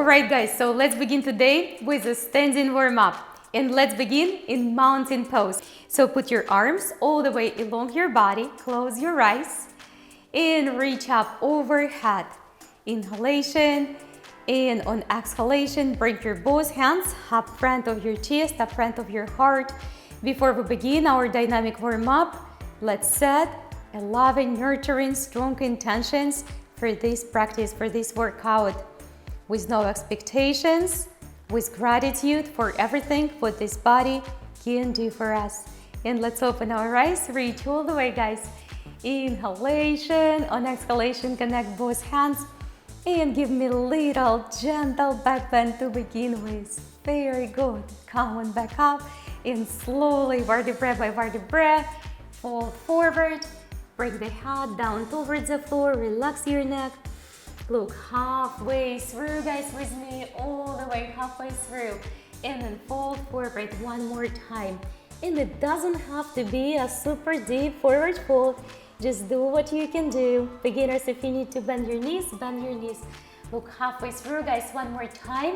Alright guys, so let's begin today with a standing warm-up. And let's begin in mountain pose. So put your arms all the way along your body, close your eyes, and reach up overhead. Inhalation, and on exhalation, bring your both hands up front of your chest, up front of your heart. Before we begin our dynamic warm-up, let's set a loving, nurturing, strong intentions for this practice, for this workout. With no expectations, with gratitude for everything what this body can do for us. And let's open our eyes, reach all the way, guys. Inhalation, on exhalation, connect both hands and give me a little gentle back bend to begin with. Very good. Come on back up and slowly, vertebra by vertebra, fold forward, bring the head down towards the floor, relax your neck. Look halfway through, guys, with me, all the way halfway through. And then fold forward one more time. And it doesn't have to be a super deep forward fold. Just do what you can do. Beginners, if you need to bend your knees, bend your knees. Look halfway through, guys, one more time.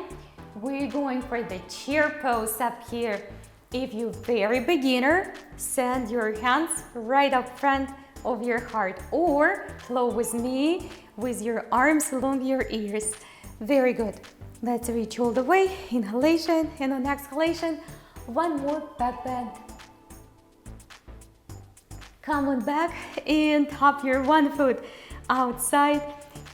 We're going for the chair pose up here. If you're very beginner, send your hands right up front of your heart, or flow with me with your arms along your ears. Very good. Let's reach all the way. Inhalation, and on exhalation, one more back bend. Come on back and tap your one foot outside.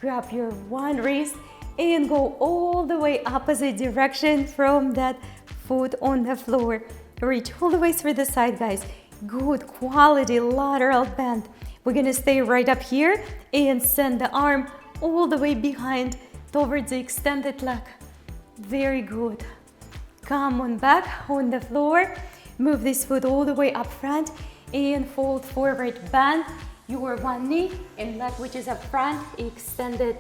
Grab your one wrist and go all the way opposite direction from that foot on the floor. Reach all the way through the side, guys. Good quality lateral bend. We're gonna stay right up here and send the arm all the way behind towards the extended leg. Very good. Come on back on the floor. Move this foot all the way up front and fold forward. Bend your one knee and leg which is up front, extended.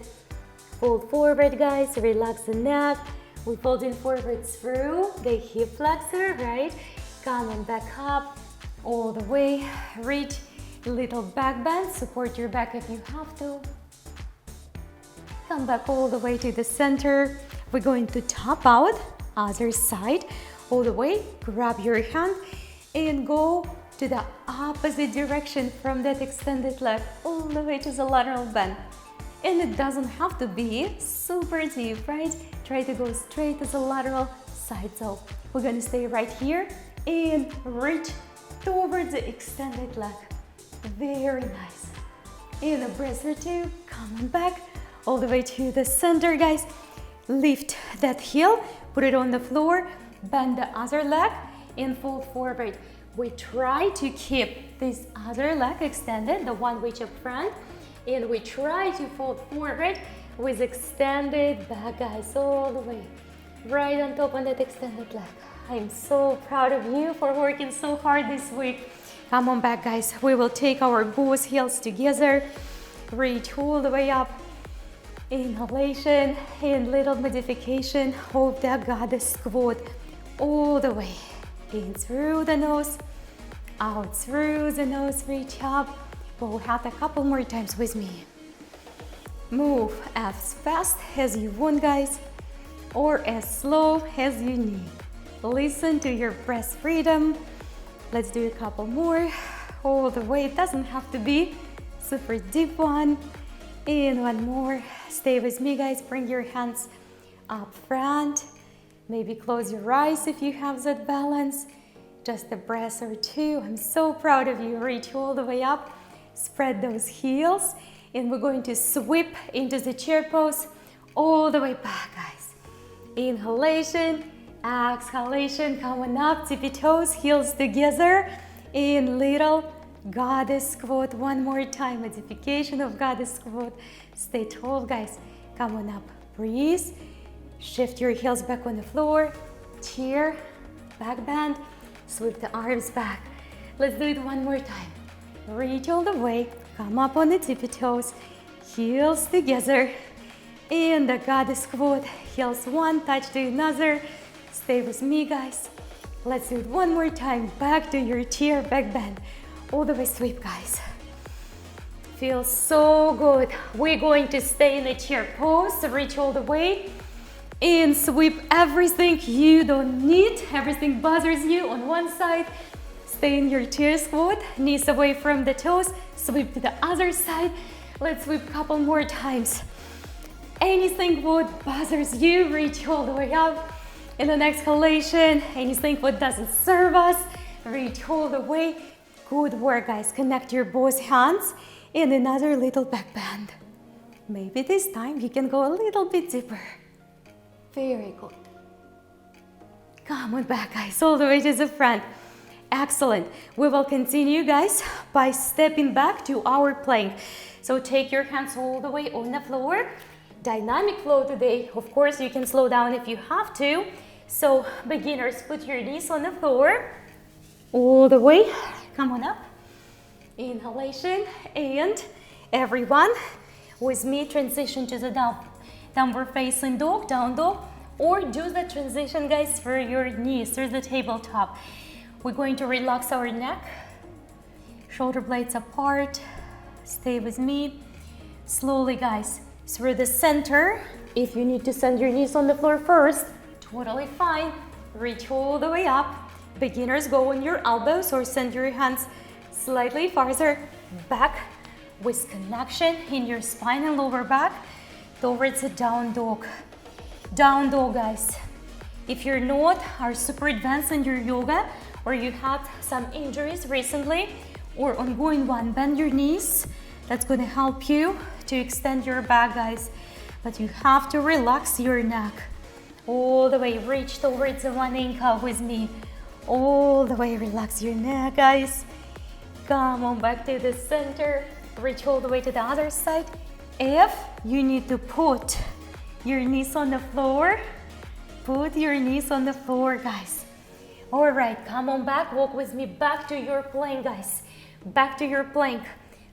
Fold forward, guys. Relax the neck. We're folding forward through the hip flexor, right? Come on back up all the way. Reach. Little back bend, support your back if you have to. Come back all the way to the center. We're going to tap out, other side, all the way. Grab your hand and go to the opposite direction from that extended leg, all the way to the lateral bend. And it doesn't have to be super deep, right? Try to go straight to the lateral side. So we're gonna stay right here and reach towards the extended leg. Very nice. In a breath or two, come on back all the way to the center, guys. Lift that heel, put it on the floor, bend the other leg and fold forward. We try to keep this other leg extended, the one which up front, and we try to fold forward with extended back, guys, all the way right on top of that extended leg. I'm so proud of you for working so hard this week. Come on back, guys. We will take our both heels together. Reach all the way up. Inhalation and little modification of the goddess squat. All the way. In through the nose. Out through the nose. Reach up. Go ahead a couple more times with me. Move as fast as you want, guys. Or as slow as you need. Listen to your breath freedom. Let's do a couple more, all the way. It doesn't have to be super deep one. And one more. Stay with me, guys. Bring your hands up front. Maybe close your eyes if you have that balance. Just a breath or two. I'm so proud of you. Reach all the way up. Spread those heels. And we're going to sweep into the chair pose all the way back, guys. Inhalation. Exhalation, coming up, tippy toes, heels together, in little goddess squat. One more time, modification of goddess squat. Stay tall, guys. Come on up, breathe. Shift your heels back on the floor. Chair, back bend, sweep the arms back. Let's do it one more time. Reach all the way, come up on the tippy toes, heels together, in the goddess squat. Heels one, touch to another. Stay with me, guys. Let's do it one more time. Back to your chair, back bend. All the way sweep, guys. Feels so good. We're going to stay in the chair pose, reach all the way. and sweep everything you don't need, everything bothers you on one side. Stay in your chair squat, knees away from the toes, sweep to the other side. Let's sweep a couple more times. Anything what bothers you, reach all the way up. In an exhalation, anything what doesn't serve us, reach all the way. Good work, guys. Connect your both hands and another little back bend. Maybe this time you can go a little bit deeper. Very good. Come on back, guys, all the way to the front. Excellent. We will continue, guys, by stepping back to our plank. So take your hands all the way on the floor. Dynamic flow today. Of course, you can slow down if you have to. So beginners, put your knees on the floor. All the way. Come on up. Inhalation. And everyone, with me, transition to the downward facing dog, down dog. Or do the transition, guys, for your knees through the tabletop. We're going to relax our neck, shoulder blades apart. Stay with me. Slowly, guys, through the center. If you need to send your knees on the floor first, totally fine. Reach all the way up. Beginners, go on your elbows or send your hands slightly farther back with connection in your spine and lower back towards a down dog. Down dog, guys. If you're not are super advanced in your yoga, or you had some injuries recently or ongoing one, bend your knees. That's going to help you to extend your back, guys. But you have to relax your neck. All the way, reach towards the one ankle with me. All the way, relax your neck, guys. Come on back to the center. Reach all the way to the other side. If you need to put your knees on the floor, put your knees on the floor, guys. All right, come on back, walk with me back to your plank, guys. Back to your plank.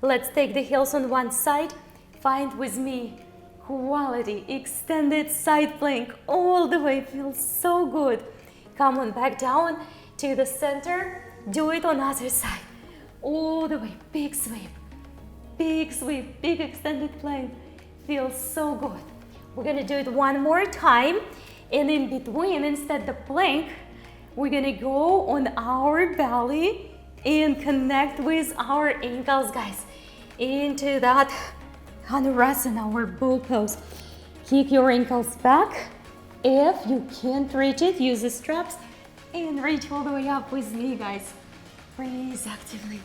Let's take the heels on one side. Find with me quality extended side plank all the way. Feels so good. Come on back down to the center. Do it on other side. All the way, big sweep, big extended plank. Feels so good. We're gonna do it one more time. And in between, instead the plank, we're gonna go on our belly and connect with our ankles, guys, into that Anurasana or bull pose. Kick your ankles back. If you can't reach it, use the straps and reach all the way up with me, guys. Breathe actively.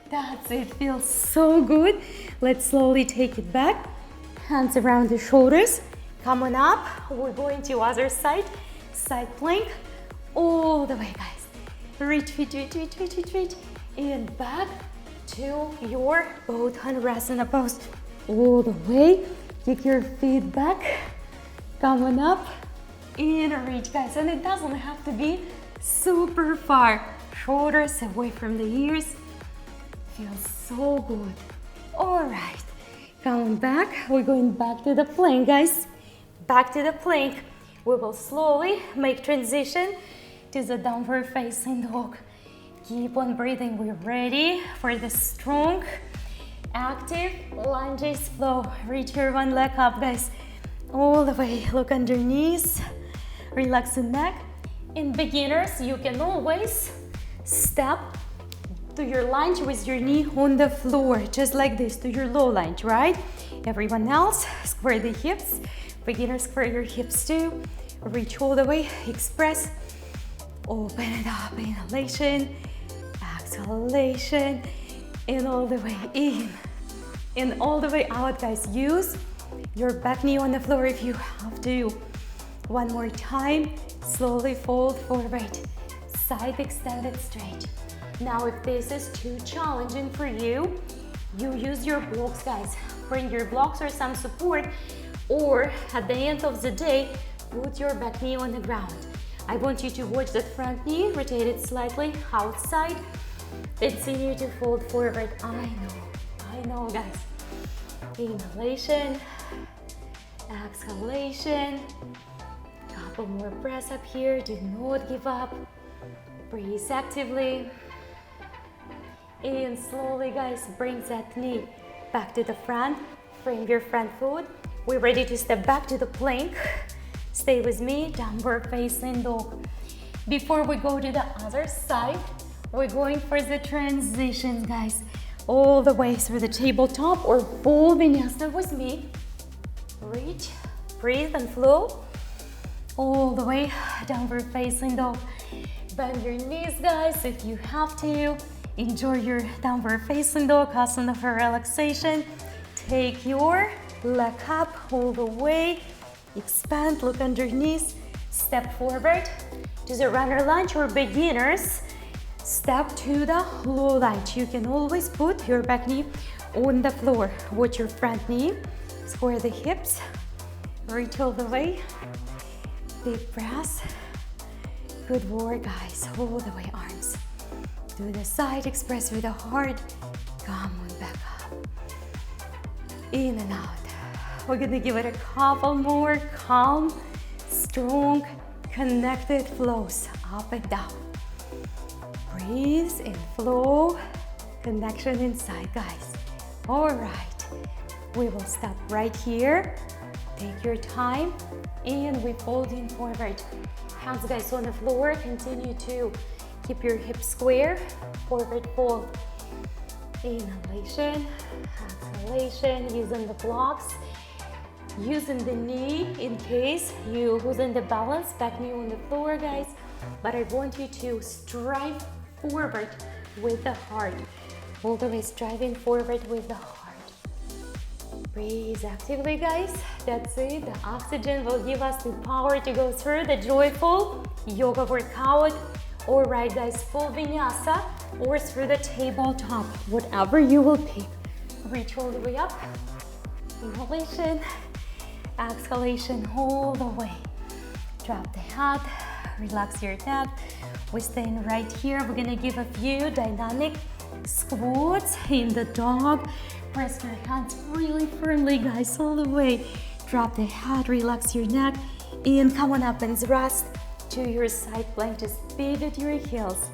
That's it, feels so good. Let's slowly take it back. Hands around the shoulders. Come on up. We're going to other side. Side plank. All the way, guys. Reach, and back to your both Anurasana pose. All the way. Kick your feet back. Come on up and reach, guys. And it doesn't have to be super far. Shoulders away from the ears. Feels so good. All right. Come on back. We're going back to the plank, guys. Back to the plank. We will slowly make transition to the downward facing dog. Keep on breathing. We're ready for the strong, active lunges flow. Reach your one leg up, guys. All the way. Look underneath. Relax the neck. In beginners, you can always step to your lunge with your knee on the floor, just like this, to your low lunge, right? Everyone else, square the hips. Beginners, square your hips too. Reach all the way, express. Open it up, inhalation, exhalation, and all the way in. And all the way out, guys. Use your back knee on the floor if you have to. One more time, slowly fold forward. Side extended straight. Now, if this is too challenging for you, you use your blocks, guys. Bring your blocks or some support, or at the end of the day, put your back knee on the ground. I want you to watch the front knee, rotate it slightly outside, continue to fold forward. I know, guys. Inhalation, exhalation. Couple more breaths up here. Do not give up. Breathe actively. And slowly, guys, bring that knee back to the front. Frame your front foot. We're ready to step back to the plank. Stay with me, downward facing dog. Before we go to the other side, we're going for the transitions, guys. All the way through the tabletop or full vinyasa with me. Reach, breathe and flow. All the way, downward facing dog. Bend your knees, guys, if you have to. Enjoy your downward facing dog, asana for relaxation. Take your leg up all the way. Expand, look underneath. Step forward to the runner lunge or beginners. Step to the low lunge. You can always put your back knee on the floor. Watch your front knee. Square the hips. Reach all the way. Deep breath. Good work, guys. All the way, arms to the side. Express with the heart. Come on back up. In and out. We're gonna give it a couple more calm, strong, connected flows up and down. Breathe and flow. Connection inside, guys. All right. We will stop right here. Take your time and we fold in forward. Hands, guys, on the floor. Continue to keep your hips square. Forward fold. Inhalation, exhalation, using the blocks. Using the knee in case you losing the balance, back knee on the floor, guys. But I want you to strive forward with the heart. All the way striving forward with the heart. Breathe actively, guys. That's it. The oxygen will give us the power to go through the joyful yoga workout. All right, guys, full vinyasa or through the tabletop, whatever you will pick. Reach all the way up. Inhalation, exhalation all the way. Drop the head, relax your neck. We're staying right here. We're gonna give a few dynamic squats in the dog. Press your hands really firmly, guys, all the way. Drop the head, relax your neck, and come on up and rest to your side plank. Just pivot your heels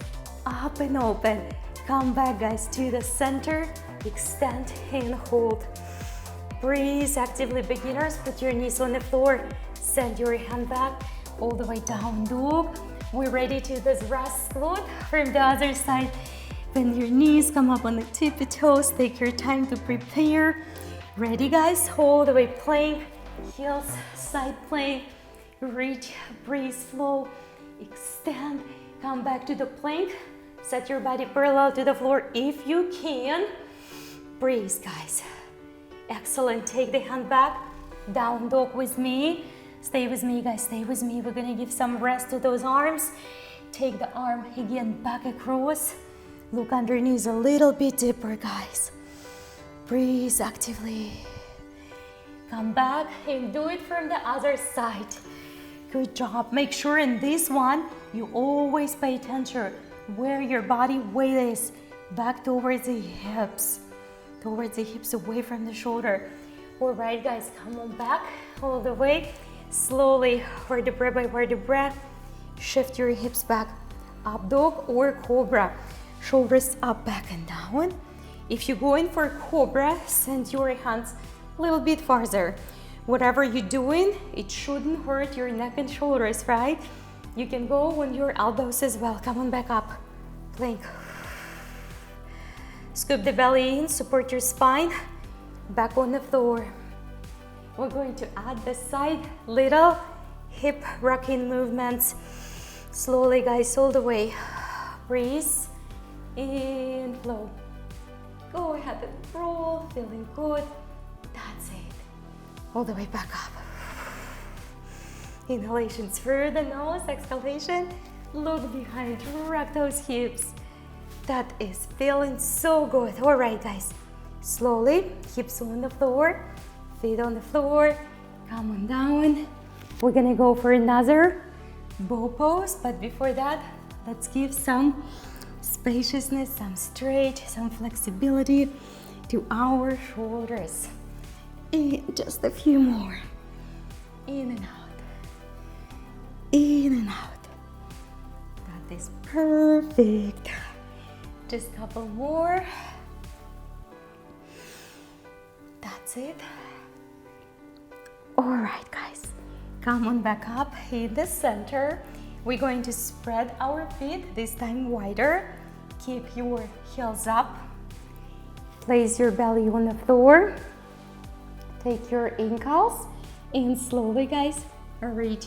up and open. Come back, guys, to the center. Extend and hold. Breathe actively, beginners. Put your knees on the floor. Send your hand back all the way down dog. We're ready to this rest squat from the other side. Bend your knees, come up on the tippy toes. Take your time to prepare. Ready, guys? All the way plank, heels, side plank. Reach, breathe, flow, extend. Come back to the plank. Set your body parallel to the floor if you can. Breathe, guys. Excellent. Take the hand back. Down dog with me. Stay with me, guys. Stay with me. We're gonna give some rest to those arms. Take the arm again back across. Look underneath a little bit deeper, guys. Breathe actively. Come back and do it from the other side. Good job. Make sure in this one, you always pay attention where your body weight is. Back towards the hips. Towards the hips, away from the shoulder. All right, guys, come on back all the way. Slowly, vertebra by vertebra. Shift your hips back. Up dog or cobra. Shoulders up, back and down. If you're going for cobra, send your hands a little bit farther. Whatever you're doing, it shouldn't hurt your neck and shoulders, right? You can go on your elbows as well. Come on back up. Plank. Scoop the belly in, support your spine. Back on the floor. We're going to add the side little hip rocking movements. Slowly, guys, all the way. Breathe and flow. Go ahead and roll, feeling good. That's it. All the way back up. Inhalation through the nose, exhalation. Look behind, rock those hips. That is feeling so good. All right, guys. Slowly, hips on the floor, feet on the floor. Come on down. We're gonna go for another bow pose, but before that, let's give some spaciousness, some straight, some flexibility to our shoulders. And just a few more. In and out. In and out. That is perfect. Just a couple more. That's it. All right, guys. Come on back up in the center. We're going to spread our feet, this time wider. Keep your heels up. Place your belly on the floor. Take your ankles and slowly, guys, reach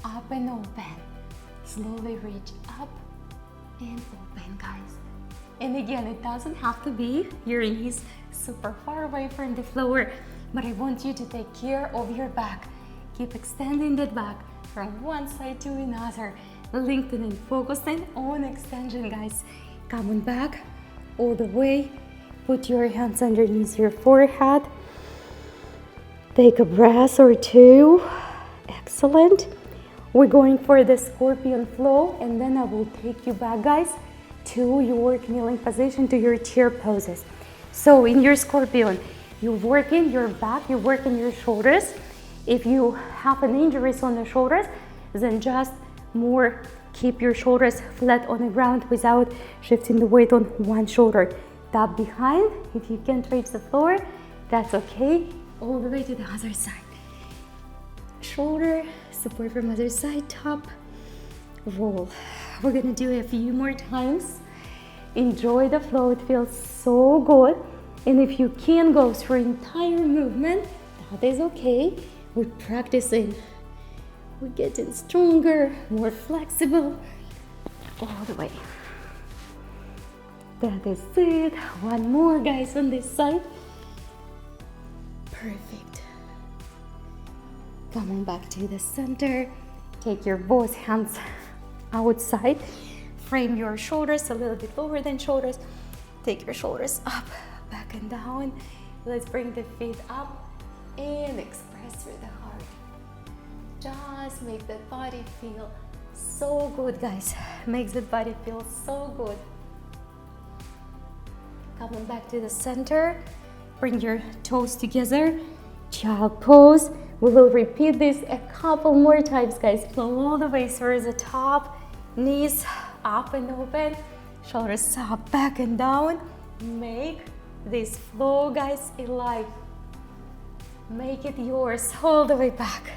up and open. Slowly reach up and open, guys. And again, it doesn't have to be your knees super far away from the floor, but I want you to take care of your back. Keep extending that back from one side to another, lengthening, focusing on extension, guys. Come on back all the way. Put your hands underneath your forehead. Take a breath or two. Excellent. We're going for the scorpion flow, and then I will take you back, guys, to your kneeling position, to your chair poses. So in your scorpion, you're working your back, you're working your shoulders. If you have an injury on the shoulders, then just more keep your shoulders flat on the ground without shifting the weight on one shoulder. Tap behind. If you can't reach the floor, that's okay. All the way to the other side. Shoulder, support from other side, top, roll. We're gonna do it a few more times. Enjoy the flow, it feels so good. And if you can't go through entire movement, that is okay. We're practicing. We're getting stronger, more flexible, all the way. That is it. One more, guys, on this side. Perfect. Come on back to the center. Take your both hands outside. Frame your shoulders a little bit lower than shoulders. Take your shoulders up, back and down. Let's bring the feet up and express through the heart. Just make that body feel so good, guys. Makes the body feel so good. Come on back to the center. Bring your toes together. Child pose. We will repeat this a couple more times, guys. Flow all the way through the top. Knees up and open. Shoulders up, back and down. Make this flow, guys, alive. Make it yours all the way back.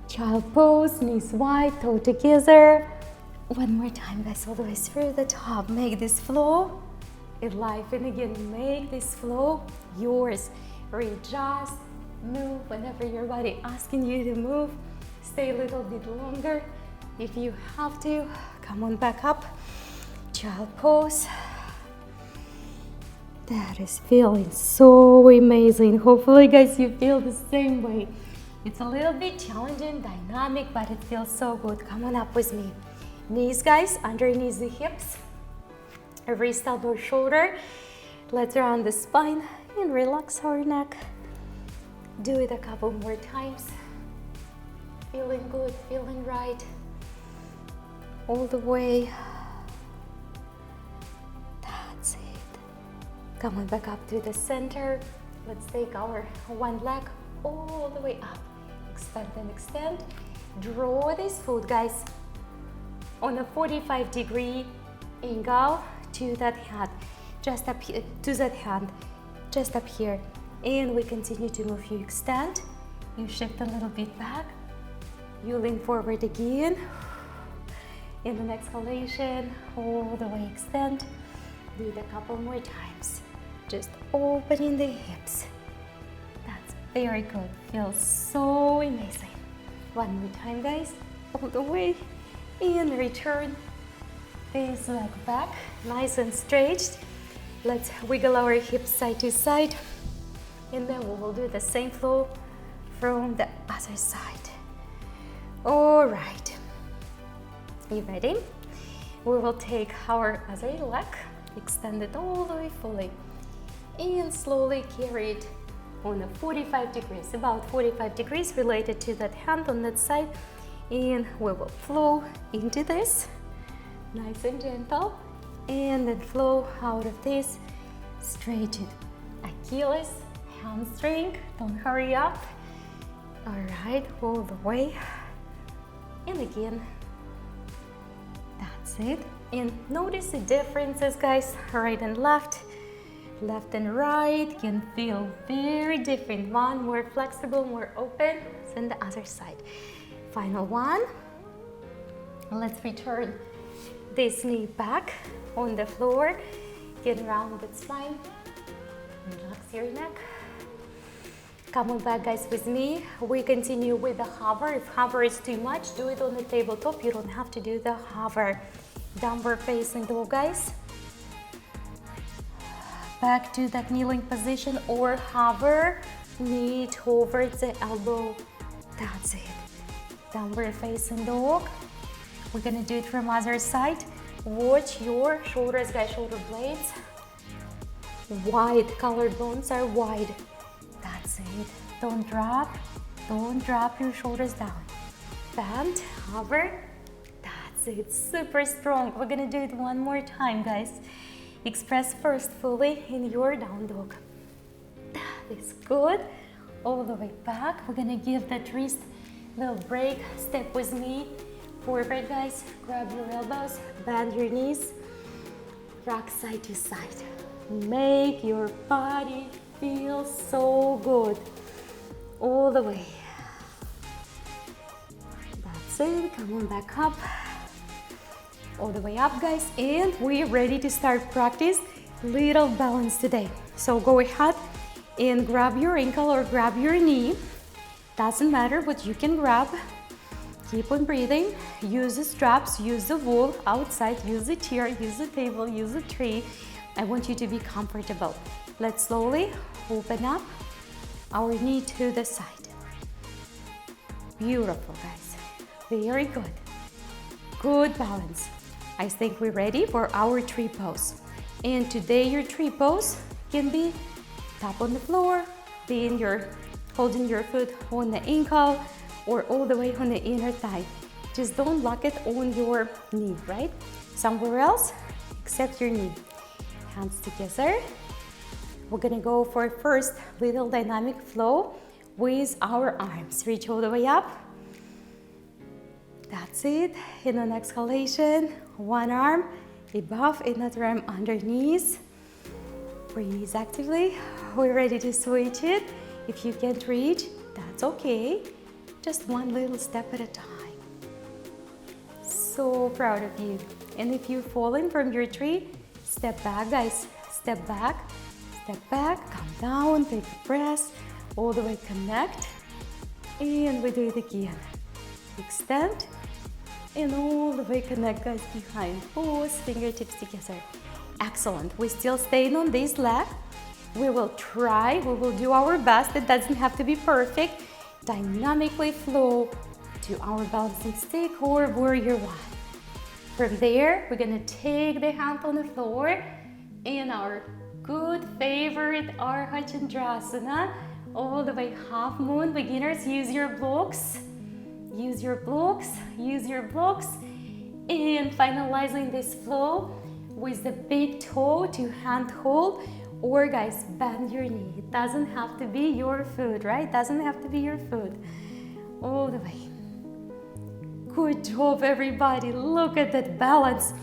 Child pose, knees wide, toe together. One more time, guys, all the way through the top. Make this flow alive. And again, make this flow yours. Readjust, move whenever your body asking you to move. Stay a little bit longer if you have to. Come on back up. Child pose. That is feeling so amazing. Hopefully, guys, you feel the same way. It's a little bit challenging, dynamic, but it feels so good. Come on up with me. Knees, guys, underneath the hips. Wrist, elbow, shoulder. Let's round the spine and relax our neck. Do it a couple more times. Feeling good, feeling right. All the way. That's it. Come on back up to the center. Let's take our one leg all the way up. Expand and extend. Draw this foot, guys, on a 45-degree angle to that hand. Just up here, to that hand. Just up here. And we continue to move. You extend. You shift a little bit back. You lean forward again. In an exhalation, all the way extend. Do it a couple more times. Just opening the hips. That's very good. Feels so amazing. One more time, guys. All the way. And return. This leg back, nice and straight. Let's wiggle our hips side to side. And then we will do the same flow from the other side. All right. You ready? We will take our other leg, extend it all the way fully, and slowly carry it on a 45 degrees, about 45 degrees related to that hand on that side. And we will flow into this, nice and gentle, and then flow out of this, straighten Achilles, hamstring, don't hurry up. All right, all the way. And again, that's it. And notice the differences, guys, right and left. Left and right can feel very different. One more flexible, more open than the other side. Final one. Let's return this knee back on the floor. Get rounded spine. Relax your neck. Come on back, guys, with me. We continue with the hover. If hover is too much, do it on the tabletop. You don't have to do the hover. Downward facing dog, guys. Back to that kneeling position or hover. Knee towards the elbow. That's it. Downward facing dog. We're gonna do it from other side. Watch your shoulders, guys, shoulder blades. Wide, collarbones are wide. That's it. Don't drop your shoulders down. Bend, hover. That's it, super strong. We're gonna do it one more time, guys. Express first fully in your down dog. That is good. All the way back. We're gonna give that wrist a little break. Step with me. Forward, guys. Grab your elbows, bend your knees. Rock side to side. Make your body feel so good. All the way. That's it. Come on back up. All the way up, guys. And we're ready to start practice little balance today. So go ahead and grab your ankle or grab your knee. Doesn't matter what you can grab. Keep on breathing. Use the straps, use the wall outside, use the chair, use the table, use the tree. I want you to be comfortable. Let's slowly open up our knee to the side. Beautiful, guys. Very good. Good balance. I think we're ready for our tree pose. And today your tree pose can be tap on the floor, holding your foot on the ankle, or all the way on the inner thigh. Just don't lock it on your knee, right? Somewhere else except your knee. Hands together. We're gonna go for first little dynamic flow with our arms. Reach all the way up. That's it. In an exhalation, one arm above, another arm underneath. Breathe actively. We're ready to switch it. If you can't reach, that's okay. Just one little step at a time. So proud of you. And if you've fallen from your tree, step back, guys. Step back, come down, take a breath, all the way connect. And we do it again. Extend, and all the way connect, guys, behind. Both fingertips together. Excellent. We're still staying on this leg. We will do our best. It doesn't have to be perfect. Dynamically flow to our balancing stick or warrior one. From there, we're gonna take the hand on the floor in our good favorite Ardha Chandrasana, all the way half moon. Beginners, use your blocks. Use your blocks, use your blocks. And finalizing this flow with the big toe to hand hold, or guys, bend your knee. It doesn't have to be your foot, right? Doesn't have to be your foot. All the way. Good job, everybody. Look at that balance.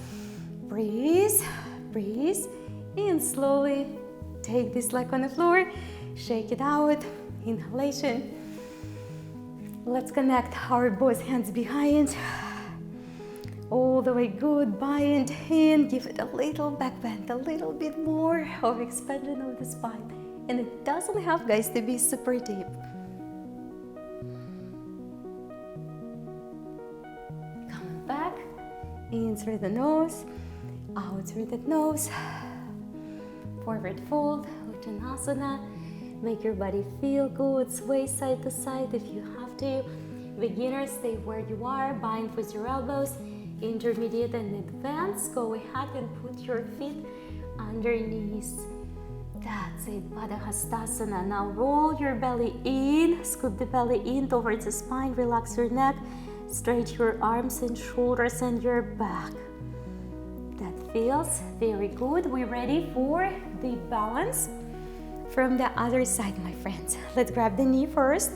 Breathe, breathe, and slowly take this leg on the floor. Shake it out. Inhalation. Let's connect our both hands behind. All the way, good, bind, and give it a little back bend, a little bit more of expansion of the spine. And it doesn't have, guys, to be super deep. Come back, in through the nose, out through the nose. Forward fold, Uttanasana. Make your body feel good, sway side to side if you have to. Beginners, stay where you are, bind with your elbows. Intermediate and advanced, go ahead and put your feet underneath. That's it, Padahastasana. Now roll your belly in, scoop the belly in towards the spine, relax your neck, stretch your arms and shoulders and your back. That feels very good. We're ready for the balance from the other side, my friends. Let's grab the knee first,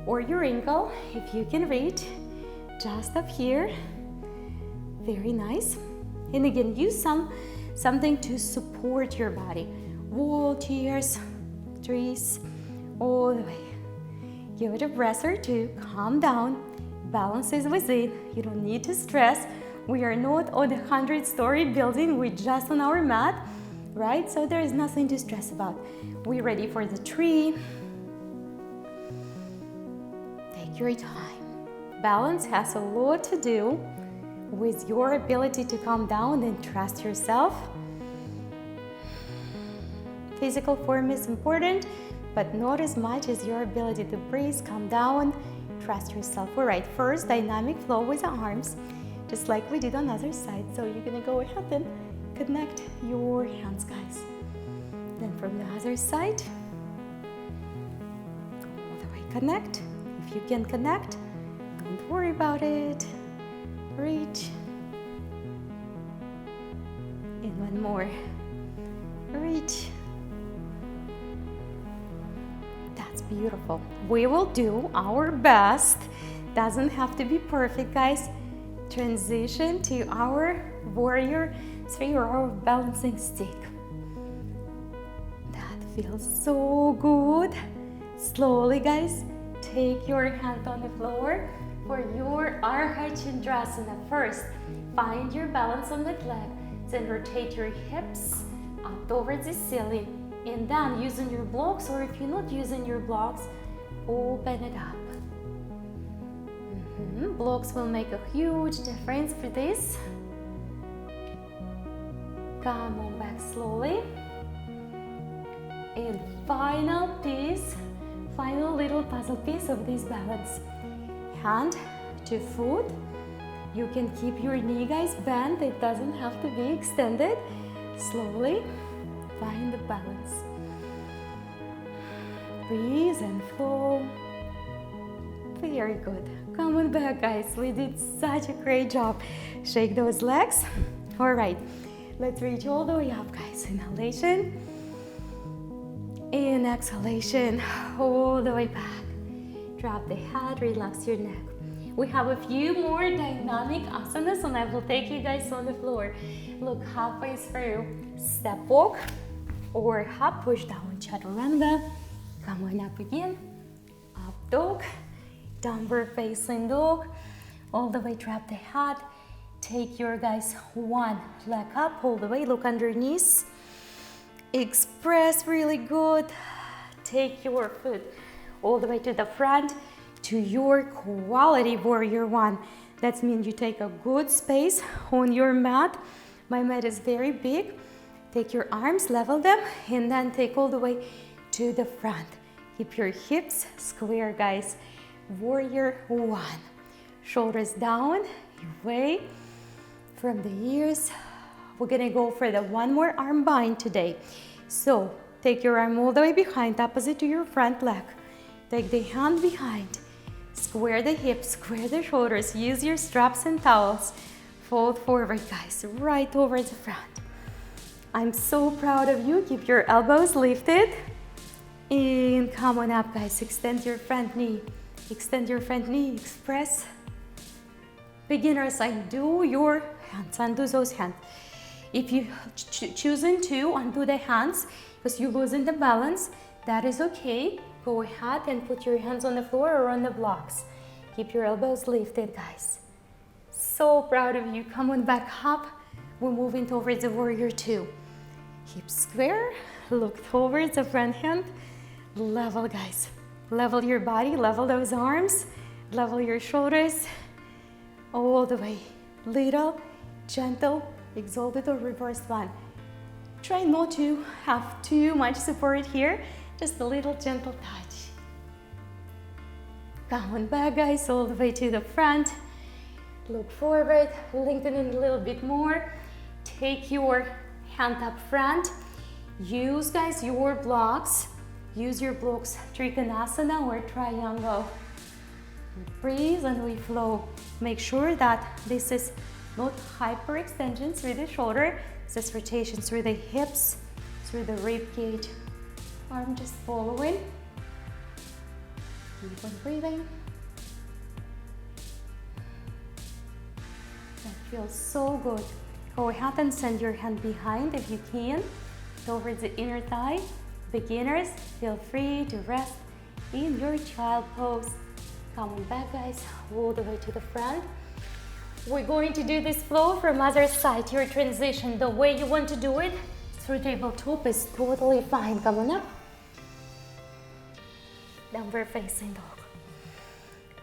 or your ankle, if you can reach, just up here. Very nice. And again, use something to support your body. wall, chairs, trees, all the way. Give it a breath or two, calm down, balance is within, you don't need to stress. We are not on a 100-story building, we're just on our mat, right? So there is nothing to stress about. We're ready for the tree. Take your time. Balance has a lot to do with your ability to calm down and trust yourself. Physical form is important, but not as much as your ability to breathe, calm down, trust yourself. All right, first dynamic flow with the arms, just like we did on the other side. So you're gonna go ahead and connect your hands, guys. Then from the other side, all the way connect. If you can connect, don't worry about it. Reach. And one more. Reach. That's beautiful. We will do our best. Doesn't have to be perfect, guys. Transition to our warrior three or our balancing stick. That feels so good. Slowly, guys, take your hand on the floor for your Ardha Chandrasana. First, find your balance on that leg. Then rotate your hips up towards the ceiling. And then using your blocks, or if you're not using your blocks, open it up. Blocks will make a huge difference for this. Come on back slowly. And final piece, final little puzzle piece of this balance. Hand to foot. You can keep your knee, guys, bent. It doesn't have to be extended. Slowly find the balance. Breathe and flow. Very good. Come on back, guys. We did such a great job. Shake those legs. All right. Let's reach all the way up, guys. Inhalation. And exhalation. All the way back. Drop the head. Relax your neck. We have a few more dynamic asanas, and I will take you guys on the floor. Look halfway through. Step walk or hop push down chaturanga. Come on up again. Up dog. Downward facing dog. All the way, drop the head. Take your, guys, one leg up all the way. Look underneath. Express really good. Take your foot all the way to the front to your quality warrior one. That means you take a good space on your mat. My mat is very big. Take your arms, level them, and then take all the way to the front. Keep your hips square, guys. Warrior one. Shoulders down, away from the ears. We're gonna go for the one more arm bind today. So take your arm all the way behind, opposite to your front leg. Take the hand behind. Square the hips, square the shoulders. Use your straps and towels. Fold forward, guys, right over the front. I'm so proud of you. Keep your elbows lifted. And come on up, guys. Extend your front knee. Extend your front knee. Express. Beginners, undo your hands. Undo those hands. If you choosing to undo the hands because you're losing the balance, that is okay. Go ahead and put your hands on the floor or on the blocks. Keep your elbows lifted, guys. So proud of you. Come on back up. We're moving towards the warrior two. Hips square. Look towards the front hand. Level, guys. Level your body. Level those arms. Level your shoulders. All the way. Little, gentle, exalted or reversed one. Try not to have too much support here. Just a little gentle touch. Come on back, guys, all the way to the front. Look forward, lengthen it a little bit more. Take your hand up front. Use, guys, your blocks. Use your blocks, Trikonasana or triangle. Breathe and we flow. Make sure that this is not hyperextension through the shoulder. This is rotation through the hips, through the rib cage. Arm just following. Keep on breathing. That feels so good. Go ahead and send your hand behind if you can. towards the inner thigh. Beginners, feel free to rest in your child pose. Come on back, guys, all the way to the front. We're going to do this flow from other side. Your transition, the way you want to do it, through tabletop is totally fine. Come on up. Downward facing dog.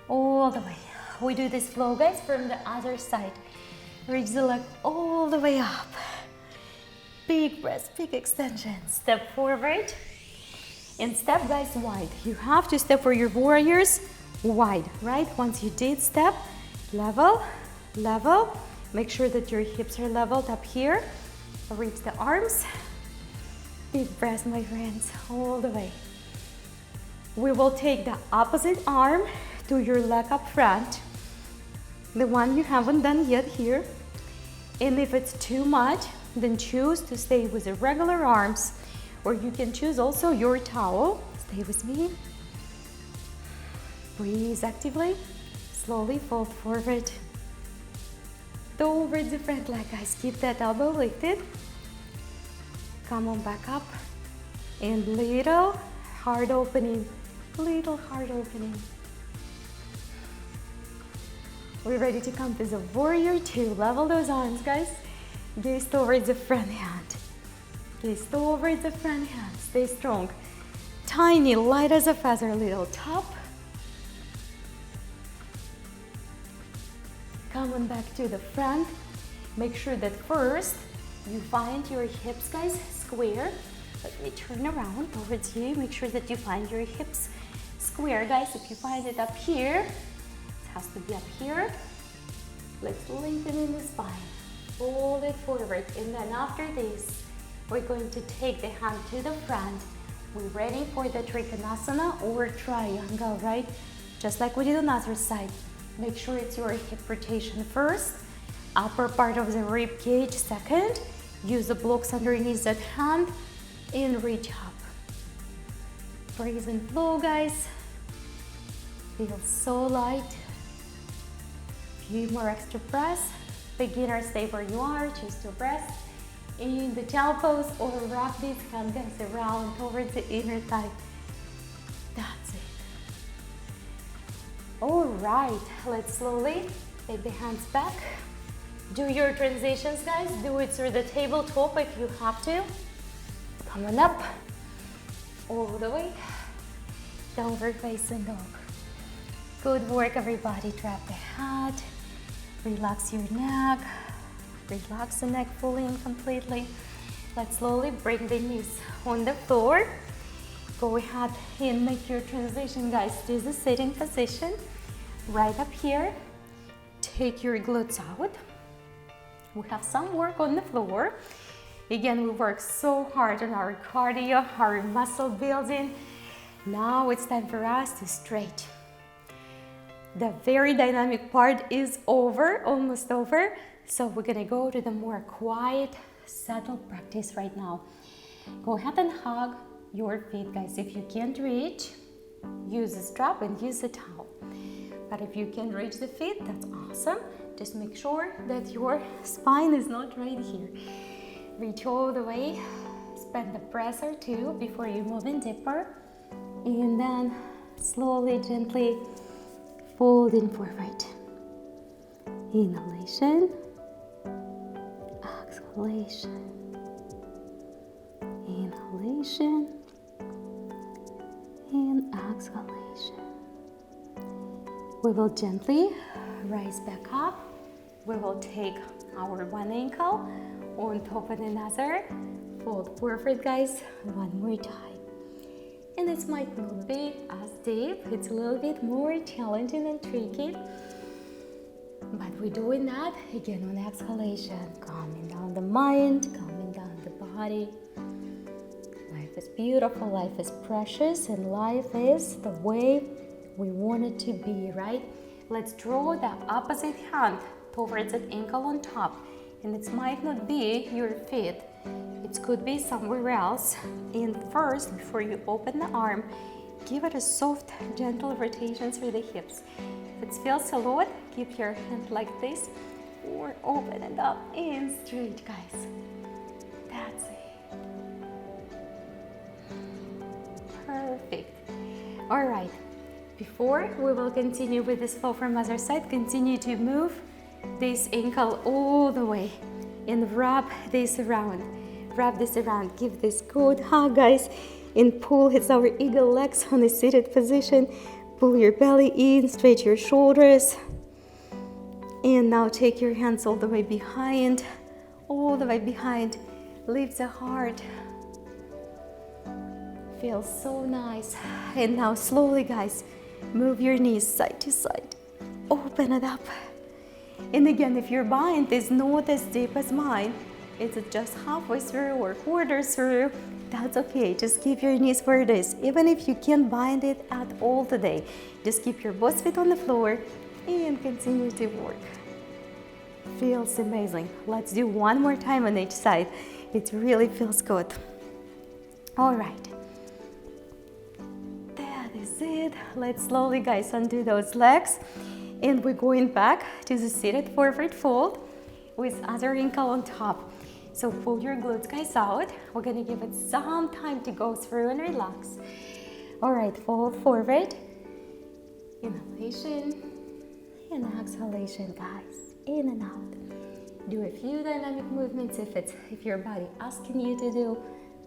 All the way. We do this flow, guys, from the other side. Reach the leg all the way up. Big breath, big extension. Step forward and step, guys, wide. You have to step for your warriors wide, right? Once you did step, level, level. Make sure that your hips are leveled up here. Reach the arms. Big breath, my friends, all the way. We will take the opposite arm to your leg up front, the one you haven't done yet here. And if it's too much, then choose to stay with the regular arms, or you can choose also your towel. Stay with me. Breathe actively. Slowly fold forward. Towards the front leg, guys. Keep that elbow lifted. Come on back up. And little heart opening. Little heart opening. We're ready to come to the warrior two. Level those arms, guys. Gaze towards the front hand. Gaze towards the front hand. Stay strong. Tiny, light as a feather, little top. Come on back to the front. Make sure that first you find your hips, guys, square. Let me turn around towards you. Make sure that you find your hips square, guys. If you find it up here, it has to be up here. Let's lengthen in the spine. Fold it forward, and then after this, we're going to take the hand to the front. We're ready for the trikonasana or triangle, right? Just like we did on the other side. Make sure it's your hip rotation first, upper part of the rib cage second. Use the blocks underneath that hand and reach up. Breathe and flow, guys. Feel so light. Few more extra breaths. Beginner, stay where you are. Choose to rest in the child pose or wrap these hands, guys, around towards the inner thigh. That's it. All right, let's slowly take the hands back. Do your transitions, guys. Do it through the tabletop if you have to. Come on up, all the way, downward facing dog. Good work, everybody. Drop the head, relax your neck, relax the neck fully and completely. Let's slowly bring the knees on the floor. Go ahead and make your transition, guys, to the sitting position. Right up here, take your glutes out. We have some work on the floor. Again, we work so hard on our cardio, our muscle building. Now it's time for us to stretch. The very dynamic part is over, almost over. So we're gonna go to the more quiet, subtle practice right now. Go ahead and hug your feet, guys. If you can't reach, use a strap and use a towel. But if you can reach the feet, that's awesome. Just make sure that your spine is not right here. Reach all the way, spend a breath or two before you move in deeper. And then slowly, gently folding forward. Inhalation, exhalation, inhalation, and exhalation. We will gently rise back up. We will take our one ankle on top of another. Fold forward, guys, one more time. And this might not be as deep. It's a little bit more challenging and tricky. But we're doing that again on exhalation. Calming down the mind, calming down the body. Life is beautiful, life is precious, and life is the way we want it to be, right? Let's draw the opposite hand towards that ankle on top. And it might not be your feet. It could be somewhere else. And first, before you open the arm, give it a soft, gentle rotation through the hips. If it feels a lot, keep your hand like this, or open it up and straight, guys. That's it. All right, before we will continue with this flow from other side, continue to move this ankle all the way and wrap this around. Wrap this around, give this good hug, guys, and pull. It's our eagle legs on a seated position. Pull your belly in, stretch your shoulders. And now take your hands all the way behind, lift the heart. Feels so nice. And now slowly, guys, move your knees side to side. Open it up. And again, if your bind is not as deep as mine, it's just halfway through or quarter through, that's okay. Just keep your knees where it is. Even if you can't bind it at all today, just keep your both feet on the floor and continue to work. Feels amazing. Let's do one more time on each side. It really feels good. All right. That is it. Let's slowly, guys, undo those legs. And we're going back to the seated forward fold with other ankle on top. So pull your glutes, guys, out. We're gonna give it some time to go through and relax. All right, fold forward. Inhalation and exhalation, guys. In and out. Do a few dynamic movements if your body asking you to do.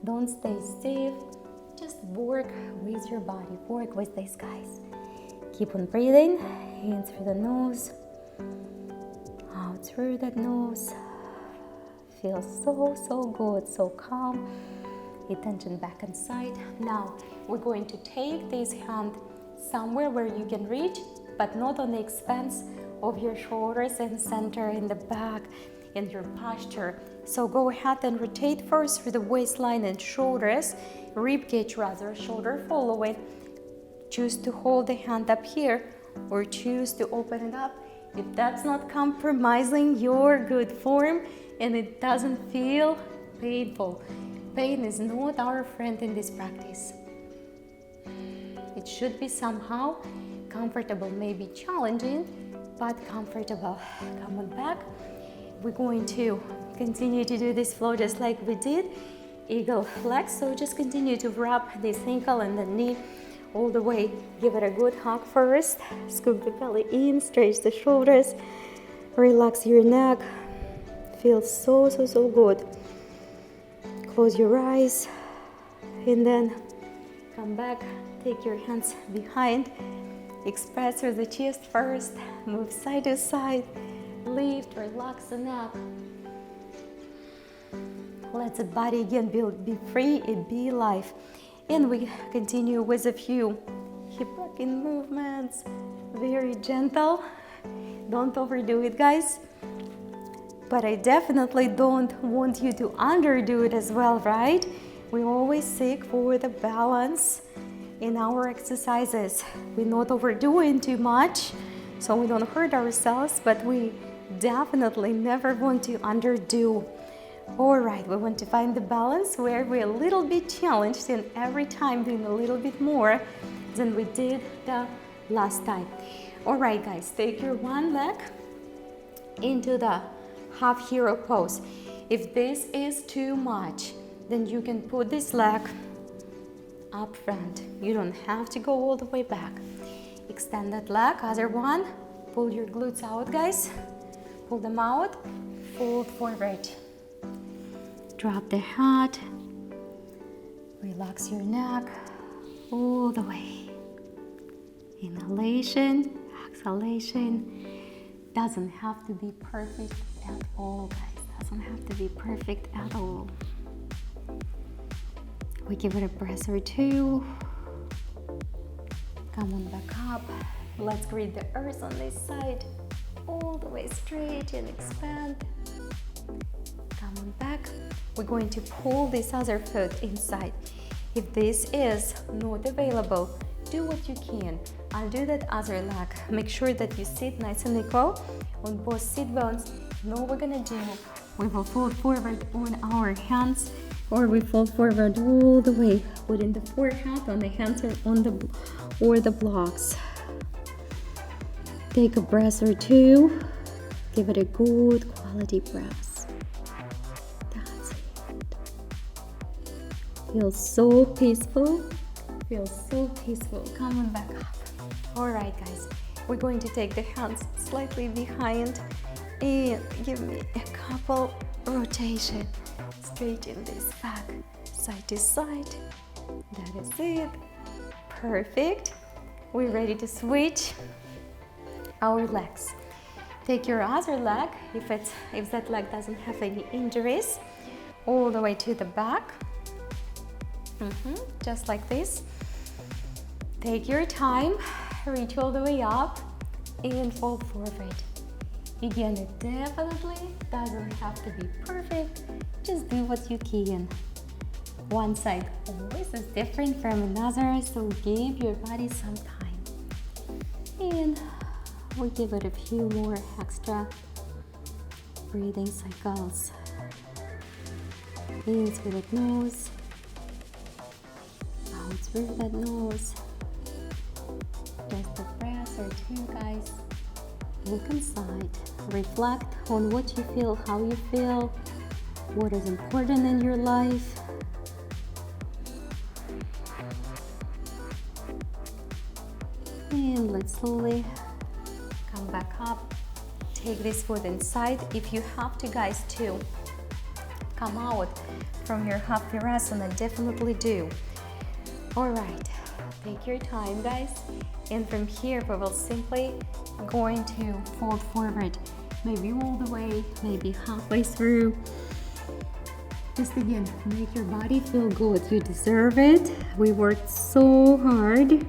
Don't stay stiff. Just work with your body. Work with this, guys. Keep on breathing in through the nose, out through that nose. Feels so good, so calm. Attention back inside. Now we're going to take this hand somewhere where you can reach, but not on the expense of your shoulders and center in the back and your posture. So go ahead and rotate first through the waistline and shoulders, rib cage rather, shoulder following. Choose to hold the hand up here or choose to open it up. If that's not compromising your good form and it doesn't feel painful, pain is not our friend in this practice. It should be somehow comfortable, maybe challenging, but comfortable. Come on back. We're going to continue to do this flow just like we did. Eagle flex, so just continue to wrap this ankle and the knee all the way. Give it a good hug first. Scoop the belly in, stretch the shoulders, relax your neck. Feels so good. Close your eyes and then come back. Take your hands behind. Express through the chest first. Move side to side. Lift, relax the neck. Let the body again be free and be alive. And we continue with a few hip rocking movements. Very gentle. Don't overdo it, guys. But I definitely don't want you to underdo it as well, right? We always seek for the balance in our exercises. We're not overdoing too much, so we don't hurt ourselves, but we definitely never want to underdo. All right, we want to find the balance where we're a little bit challenged and every time doing a little bit more than we did the last time. All right, guys, take your one leg into the half hero pose. If this is too much, then you can put this leg up front. You don't have to go all the way back. Extend that leg, other one. Pull your glutes out, guys. Pull them out, fold forward. Drop the head. Relax your neck all the way. Inhalation, exhalation. Doesn't have to be perfect at all, guys. Doesn't have to be perfect at all. We give it a breath or two. Come on back up. Let's greet the earth on this side. All the way straight and expand. Come on back. We're going to pull this other foot inside. If this is not available, do what you can. Undo that other leg. Make sure that you sit nice and equal on both sit bones. Now we're gonna do, we will fold forward on our hands, or we fold forward all the way, putting the forehead on the hands or the blocks. Take a breath or two. Give it a good quality breath. That's it. Feel so peaceful Feels so peaceful. Come on back up. All right, guys. We're going to take the hands slightly behind and give me a couple rotation. Straighten this back, side to side. That is it. Perfect. We're ready to switch our legs. Take your other leg, if that leg doesn't have any injuries, all the way to the back. Just like this. Take your time, reach all the way up and fold forward. Again, it definitely doesn't have to be perfect. Just do what you can. One side always is different from another, so give your body some time. And we'll give it a few more extra breathing cycles. In through that nose, out through that nose. Just a breath or two, guys. Look inside. Reflect on what you feel, how you feel, what is important in your life. And let's slowly come back up. Take this foot inside. If you have to, guys, to come out from your half virasana, definitely do. All right, take your time, guys. And from here, we will simply going to fold forward, maybe all the way, maybe halfway through. Just again, make your body feel good. You deserve it. We worked so hard.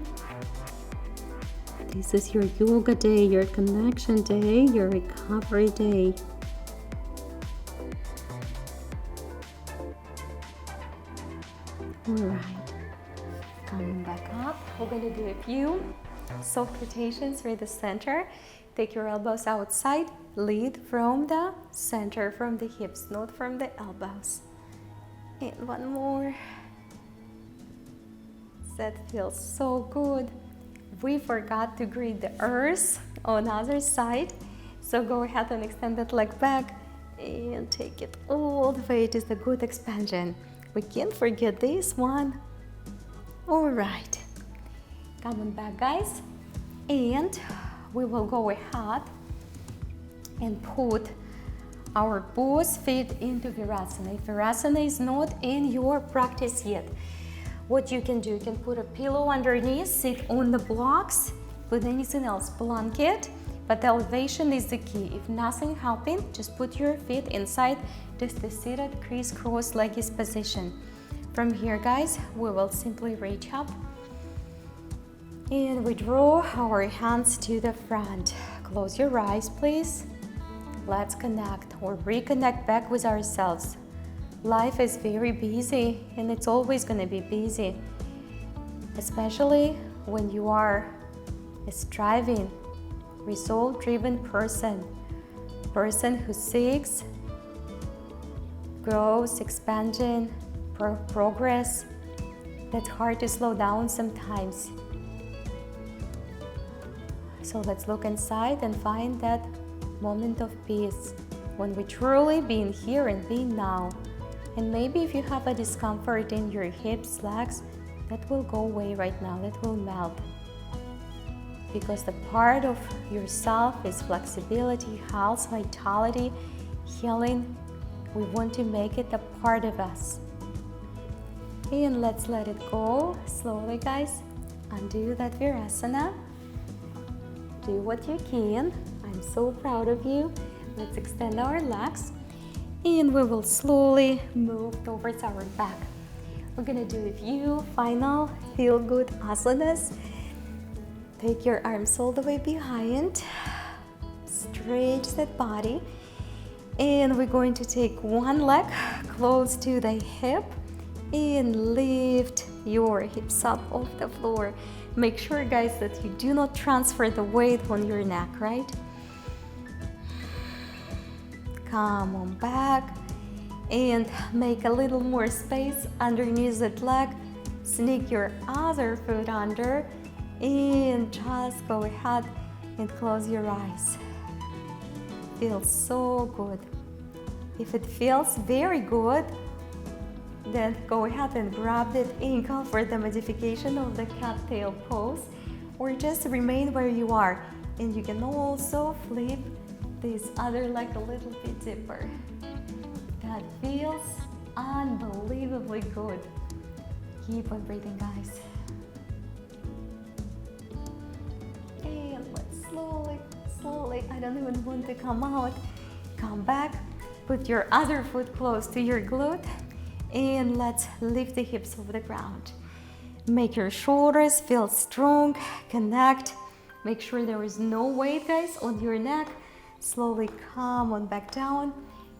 This is your yoga day, your connection day, your recovery day. All right, coming back up. We're going to do a few soft rotations through the center. Take your elbows outside. Lead from the center, from the hips, not from the elbows. And one more. That feels so good. We forgot to greet the earth on the other side. So go ahead and extend that leg back and take it all the way. It is a good expansion. We can't forget this one. All right. Come on back, guys. And we will go ahead and put our both feet into Virasana. If Virasana is not in your practice yet, what you can do, you can put a pillow underneath, sit on the blocks, with anything else, blanket, but the elevation is the key. If nothing happened, just put your feet inside, just the seated crisscross legged position. From here, guys, we will simply reach up and we draw our hands to the front. Close your eyes, please. Let's connect or reconnect back with ourselves. Life is very busy and it's always going to be busy, especially when you are a striving, result-driven person who seeks growth, expansion, progress. That's hard to slow down sometimes. So let's look inside and find that moment of peace when we truly being here and being now. And maybe if you have a discomfort in your hips, legs, that will go away right now, that will melt. Because the part of yourself is flexibility, health, vitality, healing. We want to make it a part of us. And let's let it go slowly, guys. Undo that Virasana. Do what you can. I'm so proud of you. Let's extend our legs. And we will slowly move towards our back. We're gonna do a few final feel-good asanas. Take your arms all the way behind. Stretch that body. And we're going to take one leg close to the hip and lift your hips up off the floor. Make sure, guys, that you do not transfer the weight on your neck, right? Come on back and make a little more space underneath that leg. Sneak your other foot under and just go ahead and close your eyes. Feels so good. If it feels very good, Then go ahead and grab that ankle for the modification of the cat tail pose, or just remain where you are. And you can also flip this other leg a little bit deeper. That feels unbelievably good. Keep on breathing, guys. And let's slowly, I don't even want to come out. Come back, put your other foot close to your glute, and let's lift the hips off the ground. Make your shoulders feel strong, connect. Make sure there is no weight, guys, on your neck. Slowly come on back down.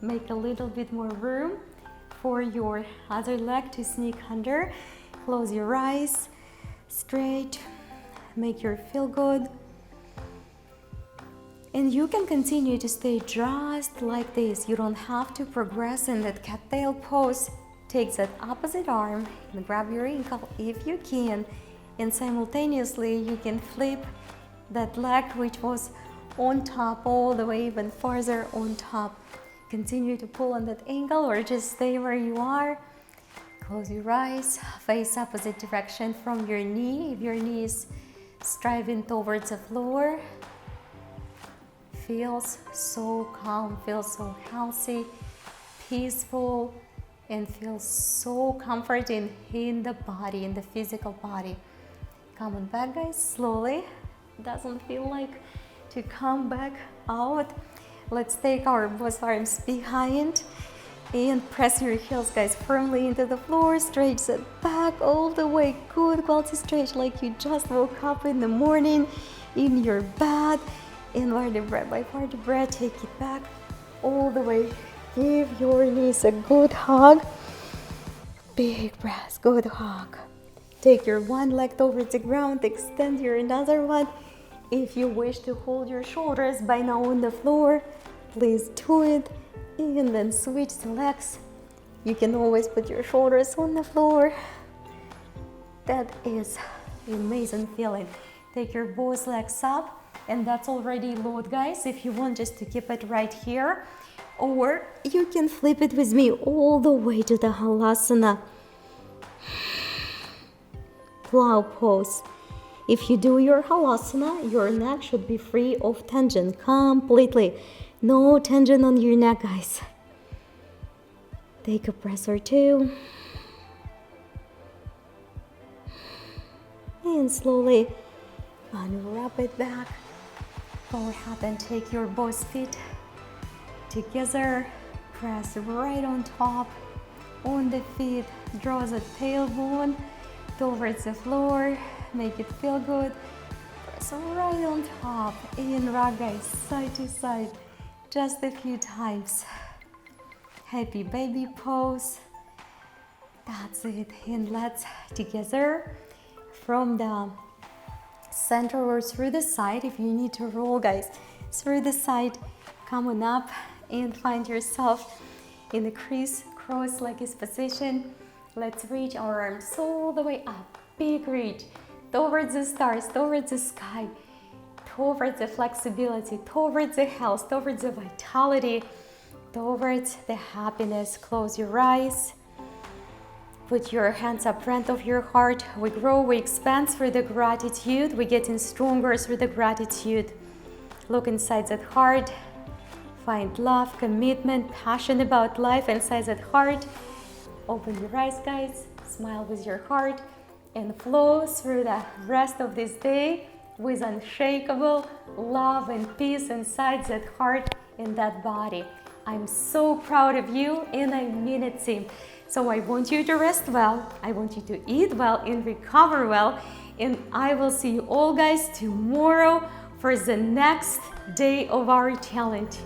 Make a little bit more room for your other leg to sneak under. Close your eyes, straight. Make your feel good. And you can continue to stay just like this. You don't have to progress in that cat tail pose. Take that opposite arm and grab your ankle if you can. And simultaneously, you can flip that leg which was on top all the way even farther on top. Continue to pull on that ankle or just stay where you are. Close your eyes, face opposite direction from your knee. If your knee is striving towards the floor, feels so calm, feels so healthy, peaceful, and feels so comforting in the body, in the physical body. Come on back, guys, slowly. Doesn't feel like to come back out. Let's take our both arms behind and press your heels, guys, firmly into the floor. Stretch that back all the way. Good quality stretch, like you just woke up in the morning in your bed. And vertebra by vertebra, take it back all the way. Give your knees a good hug. Big breath, good hug. Take your one leg towards the ground, extend your another one. If you wish to hold your shoulders by now on the floor, please do it. And then switch the legs. You can always put your shoulders on the floor. That is an amazing feeling. Take your both legs up. And that's already load, guys, if you want just to keep it right here. Or you can flip it with me all the way to the halasana plow pose. If you do your halasana, your neck should be free of tension completely. No tension on your neck, guys. Take a breath or two. And slowly unwrap it back. Go ahead and take your both feet together. Press right on top on the feet. Draw the tailbone towards the floor. Make it feel good. Press right on top. And rock, guys, side to side. Just a few times. Happy baby pose. That's it. And let's together from the center or through the side. If you need to roll, guys, through the side, come on up and find yourself in the crisscross like this position. Let's reach our arms all the way up. Big reach towards the stars, towards the sky, towards the flexibility, towards the health, towards the vitality, towards the happiness. Close your eyes. Put your hands up front of your heart. We grow, we expand through the gratitude. We're getting stronger through the gratitude. Look inside that heart. Find love, commitment, passion about life inside that heart. Open your eyes, guys. Smile with your heart. And flow through the rest of this day with unshakable love and peace inside that heart and that body. I'm so proud of you, and I mean it, team. So I want you to rest well, I want you to eat well and recover well, and I will see you all, guys, tomorrow for the next day of our challenge.